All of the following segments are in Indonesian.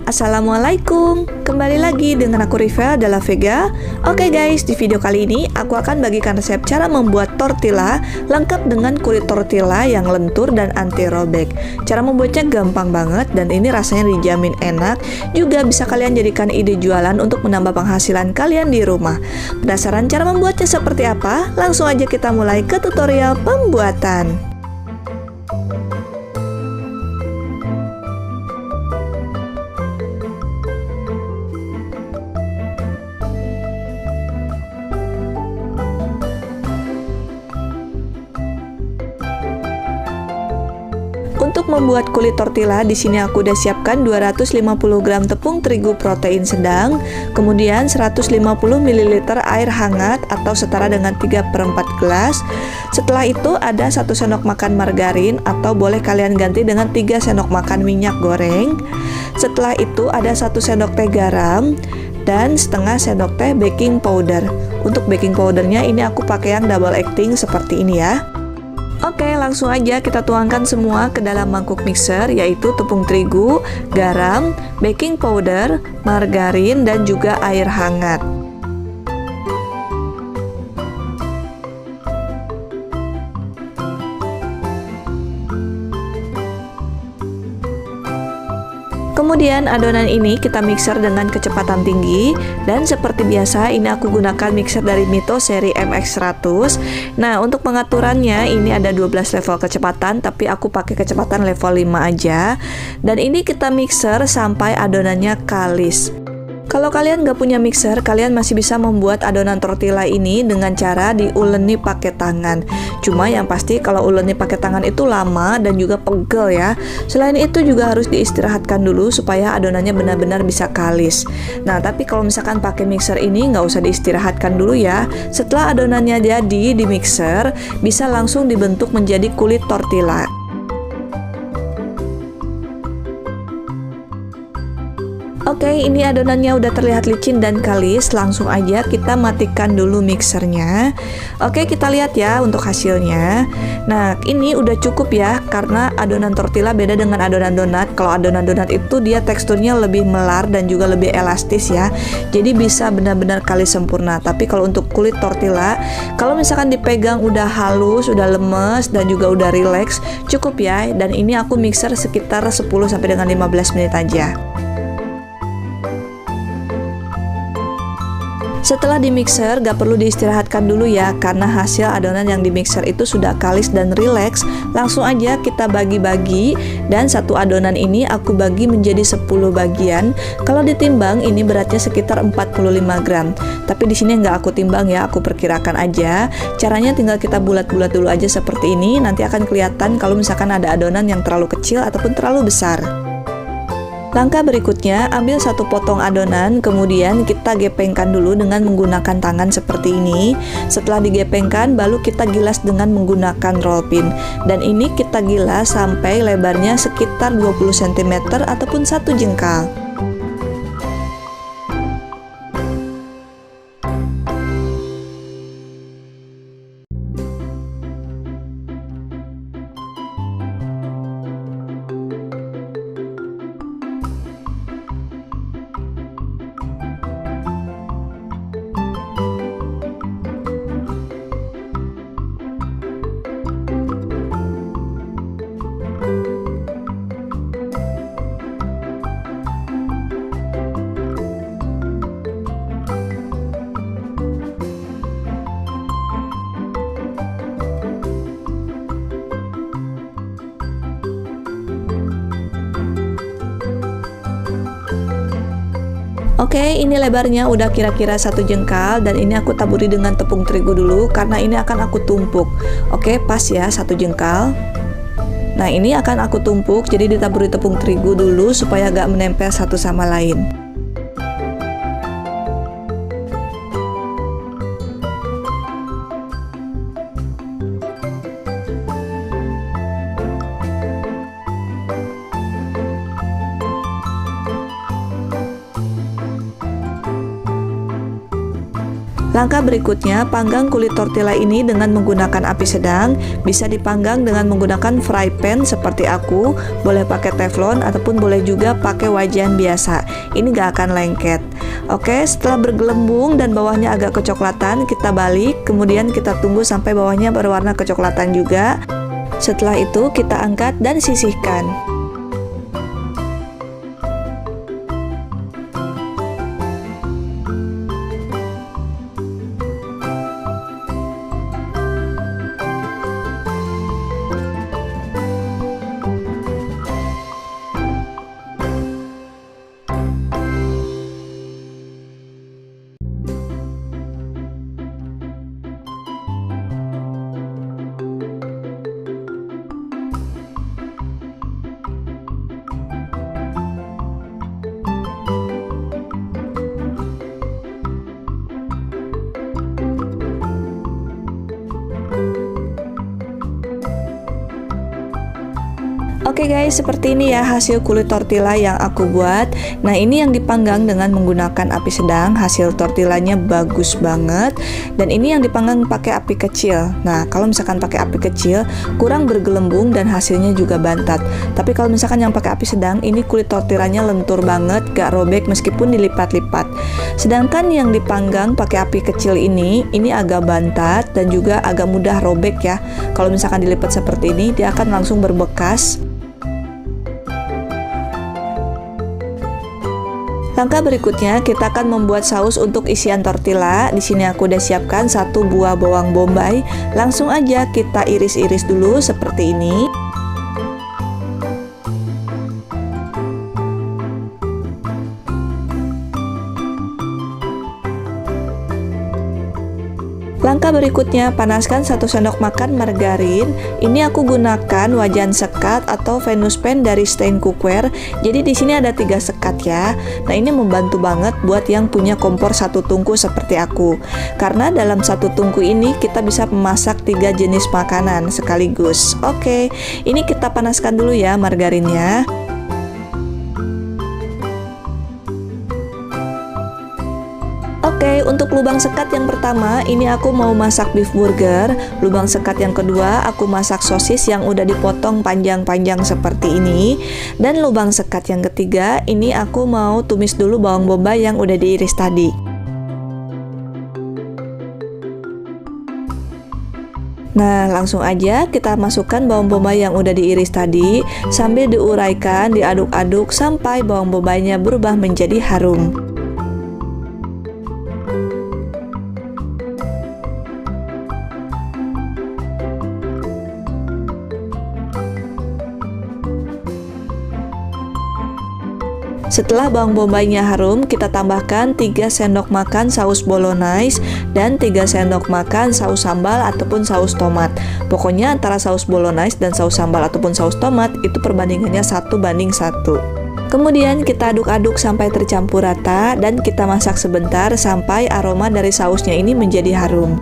Assalamualaikum, kembali lagi dengan aku Riva Dalla Vega. Oke guys, di video kali ini aku akan bagikan resep cara membuat tortilla lengkap dengan kulit tortilla yang lentur dan anti robek. Cara membuatnya gampang banget dan ini rasanya dijamin enak. Juga bisa kalian jadikan ide jualan untuk menambah penghasilan kalian di rumah. Penasaran cara membuatnya seperti apa? Langsung aja kita mulai ke tutorial pembuatan. Untuk membuat kulit tortilla, di sini aku udah siapkan 250 gram tepung terigu protein sedang, kemudian 150 ml air hangat atau setara dengan 3/4 gelas. Setelah itu ada 1 sendok makan margarin atau boleh kalian ganti dengan 3 sendok makan minyak goreng. Setelah itu ada 1 sendok teh garam dan setengah sendok teh baking powder. Untuk baking powdernya ini aku pakai yang double acting seperti ini ya. Oke, langsung aja kita tuangkan semua ke dalam mangkuk mixer, yaitu tepung terigu, garam, baking powder, margarin, dan juga air hangat. Kemudian adonan ini kita mixer dengan kecepatan tinggi, dan seperti biasa ini aku gunakan mixer dari Mito seri MX100. Nah, untuk pengaturannya ini ada 12 level kecepatan, tapi aku pakai kecepatan level 5 aja. Dan ini kita mixer sampai adonannya kalis. Kalau kalian nggak punya mixer, kalian masih bisa membuat adonan tortilla ini dengan cara diuleni pakai tangan. Cuma yang pasti kalau uleni pakai tangan itu lama dan juga pegel ya. Selain itu juga harus diistirahatkan dulu supaya adonannya benar-benar bisa kalis. Nah, tapi kalau misalkan pakai mixer ini nggak usah diistirahatkan dulu ya. Setelah adonannya jadi di mixer, bisa langsung dibentuk menjadi kulit tortilla. Oke, ini adonannya udah terlihat licin dan kalis. Langsung aja kita matikan dulu mixernya. Oke, kita lihat ya untuk hasilnya. Nah, ini udah cukup ya, karena adonan tortilla beda dengan adonan donat. Kalau adonan donat itu dia teksturnya lebih melar dan juga lebih elastis ya. Jadi bisa benar-benar kalis sempurna. Tapi kalau untuk kulit tortilla, kalau misalkan dipegang udah halus, udah lemes dan juga udah rileks, cukup ya. Dan ini aku mixer sekitar 10 sampai dengan 15 menit aja. Setelah di mixer, gak perlu diistirahatkan dulu ya, karena hasil adonan yang di mixer itu sudah kalis dan rileks. Langsung aja kita bagi-bagi, dan satu adonan ini aku bagi menjadi 10 bagian. Kalau ditimbang ini beratnya sekitar 45 gram. Tapi di sini nggak aku timbang ya, aku perkirakan aja. Caranya tinggal kita bulat-bulat dulu aja seperti ini. Nanti akan kelihatan kalau misalkan ada adonan yang terlalu kecil ataupun terlalu besar. Langkah berikutnya, ambil 1 potong adonan, kemudian kita gepengkan dulu dengan menggunakan tangan seperti ini. Setelah digepengkan, baru kita gilas dengan menggunakan roll pin. Dan ini kita gilas sampai lebarnya sekitar 20 cm ataupun 1 jengkal. Oke, ini lebarnya udah kira-kira 1 jengkal, dan ini aku taburi dengan tepung terigu dulu karena ini akan aku tumpuk. Oke, pas ya 1 jengkal. Nah, ini akan aku tumpuk, jadi ditaburi tepung terigu dulu supaya gak menempel satu sama lain. Langkah berikutnya, panggang kulit tortilla ini dengan menggunakan api sedang. Bisa dipanggang dengan menggunakan fry pan seperti aku, boleh pakai teflon ataupun boleh juga pakai wajan biasa. Ini gak akan lengket. Oke, setelah bergelembung dan bawahnya agak kecoklatan, kita balik, kemudian kita tunggu sampai bawahnya berwarna kecoklatan juga. Setelah itu kita angkat dan sisihkan. Oke guys, seperti ini ya hasil kulit tortilla yang aku buat. Nah, ini yang dipanggang dengan menggunakan api sedang. Hasil tortillanya bagus banget. Dan ini yang dipanggang pakai api kecil. Nah, kalau misalkan pakai api kecil kurang bergelembung dan hasilnya juga bantat. Tapi kalau misalkan yang pakai api sedang, ini kulit tortillanya lentur banget, gak robek meskipun dilipat-lipat. Sedangkan yang dipanggang pakai api kecil ini agak bantat dan juga agak mudah robek ya. Kalau misalkan dilipat seperti ini, dia akan langsung berbekas. Langkah berikutnya kita akan membuat saus untuk isian tortilla. Di sini aku udah siapkan 1 buah bawang bombay. Langsung aja kita iris-iris dulu seperti ini. Langkah berikutnya, panaskan 1 sendok makan margarin. Ini aku gunakan wajan sekat atau Venus pen dari Stain Cookware. Jadi di sini ada 3 sekat ya. Nah, ini membantu banget buat yang punya kompor 1 tungku seperti aku. Karena dalam 1 tungku ini kita bisa memasak 3 jenis makanan sekaligus. Oke, ini kita panaskan dulu ya margarinnya. Oke, untuk lubang sekat yang pertama, ini aku mau masak beef burger. Lubang sekat yang kedua, aku masak sosis yang udah dipotong panjang-panjang seperti ini. Dan lubang sekat yang ketiga, ini aku mau tumis dulu bawang bombay yang udah diiris tadi. Nah, langsung aja kita masukkan bawang bombay yang udah diiris tadi, sambil diuraikan, diaduk-aduk sampai bawang bombaynya berubah menjadi harum. Setelah bawang bombaynya harum, kita tambahkan 3 sendok makan saus bolognese dan 3 sendok makan saus sambal ataupun saus tomat. Pokoknya antara saus bolognese dan saus sambal ataupun saus tomat itu perbandingannya 1:1. Kemudian kita aduk-aduk sampai tercampur rata dan kita masak sebentar sampai aroma dari sausnya ini menjadi harum.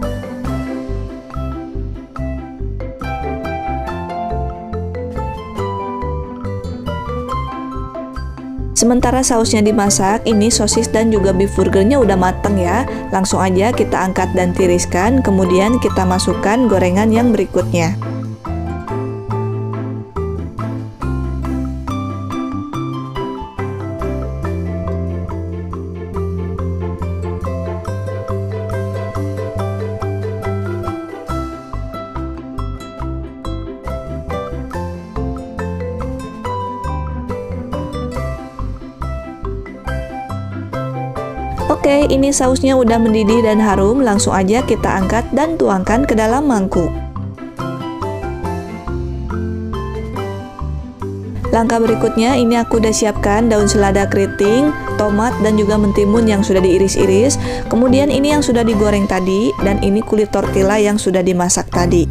Sementara sausnya dimasak, ini sosis dan juga beef burgernya udah mateng ya. Langsung aja kita angkat dan tiriskan, kemudian kita masukkan gorengan yang berikutnya. Oke, ini sausnya udah mendidih dan harum, langsung aja kita angkat dan tuangkan ke dalam mangkuk. Langkah berikutnya, ini aku udah siapkan daun selada keriting, tomat, dan juga mentimun yang sudah diiris-iris. Kemudian ini yang sudah digoreng tadi, dan ini kulit tortilla yang sudah dimasak tadi.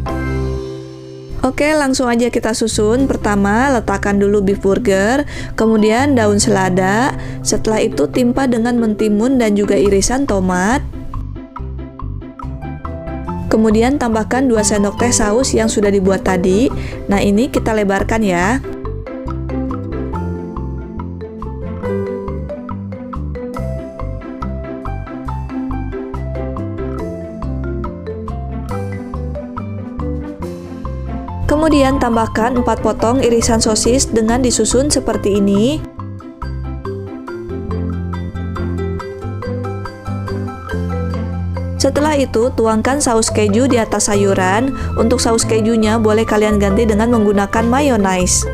Oke, langsung aja kita susun. Pertama, letakkan dulu beef burger, kemudian daun selada, setelah itu timpa dengan mentimun dan juga irisan tomat. Kemudian tambahkan 2 sendok teh saus yang sudah dibuat tadi. Nah, ini kita lebarkan ya. Kemudian tambahkan 4 potong irisan sosis dengan disusun seperti ini. Setelah itu, tuangkan saus keju di atas sayuran. Untuk saus kejunya boleh kalian ganti dengan menggunakan mayonnaise.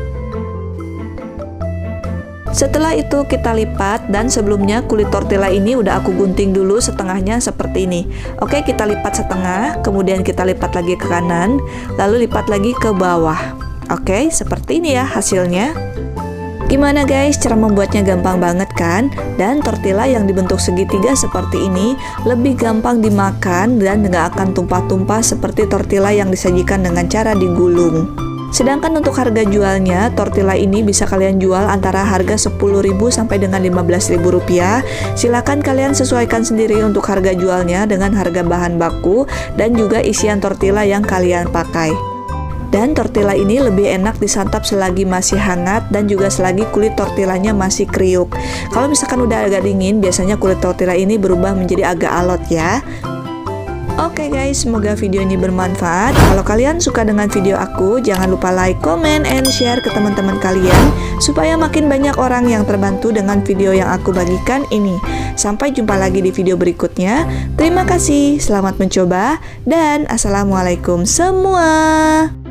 Setelah itu kita lipat, dan sebelumnya kulit tortilla ini udah aku gunting dulu setengahnya seperti ini. Oke, kita lipat setengah, kemudian kita lipat lagi ke kanan, lalu lipat lagi ke bawah. Oke, seperti ini ya hasilnya. Gimana guys, cara membuatnya gampang banget kan? Dan tortilla yang dibentuk segitiga seperti ini lebih gampang dimakan dan nggak akan tumpah-tumpah seperti tortilla yang disajikan dengan cara digulung. Sedangkan untuk harga jualnya, tortilla ini bisa kalian jual antara harga 10.000 sampai dengan 15.000 rupiah. Silakan kalian sesuaikan sendiri untuk harga jualnya dengan harga bahan baku dan juga isian tortilla yang kalian pakai. Dan tortilla ini lebih enak disantap selagi masih hangat dan juga selagi kulit tortillanya masih kriuk. Kalau misalkan udah agak dingin, biasanya kulit tortilla ini berubah menjadi agak alot ya. Oke guys, semoga video ini bermanfaat. Kalau kalian suka dengan video aku, jangan lupa like, comment, and share ke teman-teman kalian supaya makin banyak orang yang terbantu dengan video yang aku bagikan ini. Sampai jumpa lagi di video berikutnya. Terima kasih, selamat mencoba, dan assalamualaikum semua.